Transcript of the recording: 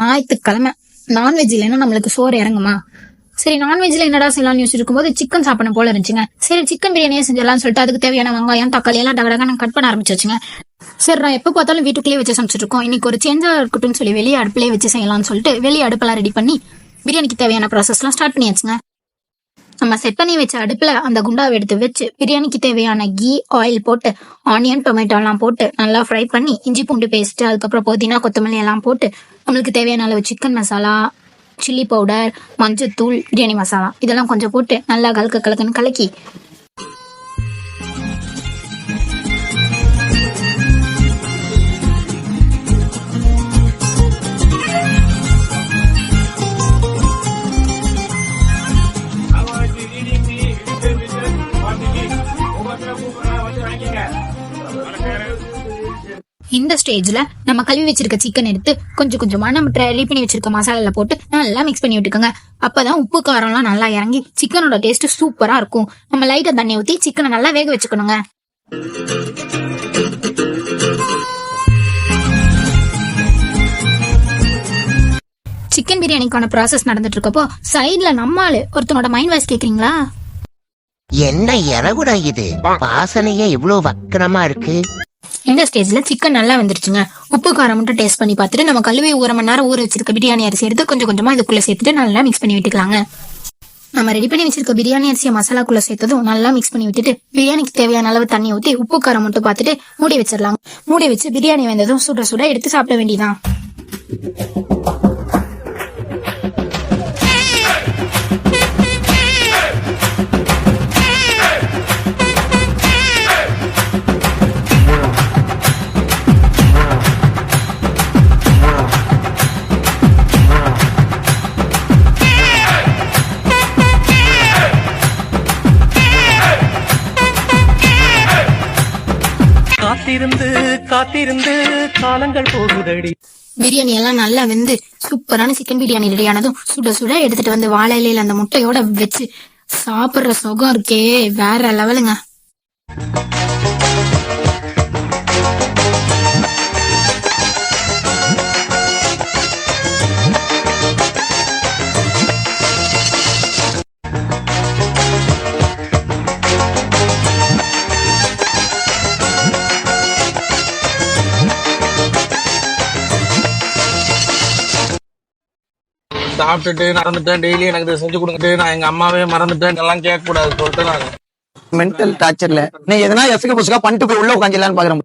ஞாயிற்றுக்கிழமை நான்வெஜ் இல்லைன்னா நம்மளுக்கு சோறு இறங்குமா? சரி, நான்வெஜ்ல என்னடா செய்யலாம் நியூஸ் இருக்கும்போது சிக்கன் சாப்பிடணும் போல இருந்துச்சுங்க. சரி, சிக்கன் பிரியாணியே செஞ்சிடலாம்னு சொல்லிட்டு அதுக்கு தேவையான வெங்காயம் தக்காளி எல்லாம் டகடகன்னு கட் பண்ண ஆரம்பிச்சுங்க. சரி, நான் எப்போ பார்த்தாலும் வீட்டுக்குள்ளேயே வச்சு சமைச்சிட்டு இருக்கோம், இன்னைக்கு ஒரு சேஞ்சா இருக்கட்டும்னு சொல்லி வெளியே அடுப்புலேயே வச்சு செய்யலாம்னு சொல்லிட்டு வெளியே அடுப்பெல்லாம் ரெடி பண்ணி பிரியாணிக்கு தேவையான ப்ராசஸ்லாம் ஸ்டார்ட் பண்ணியாச்சுங்க. நம்ம செட் பண்ணி வச்ச அடுப்புல அந்த குண்டாவை எடுத்து வச்சு பிரியாணிக்கு தேவையான கீ ஆயில் போட்டு ஆனியன் டொமேட்டோ எல்லாம் போட்டு நல்லா ஃப்ரை பண்ணி இஞ்சி பூண்டு பேஸ்ட் அதுக்கப்புறம் புதினா கொத்தமல்லி எல்லாம் போட்டு நம்மளுக்கு தேவையான அளவு சிக்கன் மசாலா, சில்லி பவுடர், மஞ்சத்தூள், பிரியாணி மசாலா இதெல்லாம் கொஞ்சம் போட்டு நல்லா கலக்குன்னு கலக்கி இந்த ஸ்டேஜ்ல நம்ம கழுவி வச்சிருக்க சிக்கன் எடுத்து கொஞ்சம் கொஞ்சமா நம்ம ரெடி பண்ணி வச்சிருக்க மசாலால போட்டு நல்லா மிக்ஸ் பண்ணி விட்டுக்கோங்க. அப்பதான் உப்பு காரம்லாம் நல்லா இறங்கி சிக்கனோட டேஸ்ட் சூப்பரா இருக்கும். நம்ம லைட்டா தண்ணி ஊத்தி சிக்கனை நல்லா வேக வச்சுக்கணுங்க. சிக்கன் பிரியாணிக்கான ப்ராசஸ் நடந்துட்டு இருக்கப்போ சைட்ல நம்மால ஒருத்தனோட மைண்ட் வாய்ஸ் கேக்குறீங்களா? என்ன இறகுடா இது, வாசனையே இவ்வளவு வக்கரமா இருக்கு. இந்த ஸ்டேஜ்ல சிக்கன் நல்லா வந்துருச்சுங்க. உப்பு காரம் மட்டும் டேஸ்ட் பண்ணி பார்த்துட்டு நம்ம கழுவி 1 மணி நேரம் ஊற வச்சிருக்க பிரியாணி அரிசி எடுத்து கொஞ்சம் கொஞ்சமா இதுக்குள்ள சேர்த்துட்டு நல்லா மிக்ஸ் பண்ணி விட்டுக்கலாங்க. நம்ம ரெடி பண்ணி வச்சிருக்க பிரியாணி அரிசியை மசாலாக்குள்ள சேர்த்ததும் நல்லா மிக்ஸ் பண்ணி விட்டுட்டு பிரியாணிக்கு தேவையான அளவு தண்ணி ஊற்றி உப்பு காரம் மட்டும் பார்த்துட்டு மூடி வச்சிடலாம். மூடி வச்சு பிரியாணி வந்ததும் சுட சுட எடுத்து சாப்பிட வேண்டியதான். காத்திருந்து காலங்கள் போகுதடி. பிரியாணி எல்லாம் நல்லா வெந்து சூப்பரான சிக்கன் பிரியாணி ரெடி ஆனதும் சுட சுட எடுத்துட்டு வந்து வாழை இலையில அந்த முட்டையோட வச்சு சாப்பிடுற சுகம் இருக்கே வேற லெவலுங்க. சாப்பிட்டுட்டு மறந்துட்டேன், டெய்லி எனக்கு இதை செஞ்சு கொடுத்துட்டு நான் எங்க அம்மாவே மறந்துட்டேன் எல்லாம் கேட்க கூடாது சொல்லிட்டு நான் மென்டல் டார்ச்சர்ல நீ எதனா எசக்க புசுக்கா பண்ணிட்டு போய் உள்ள உட்காந்துலான்னு பாக்குறேன்.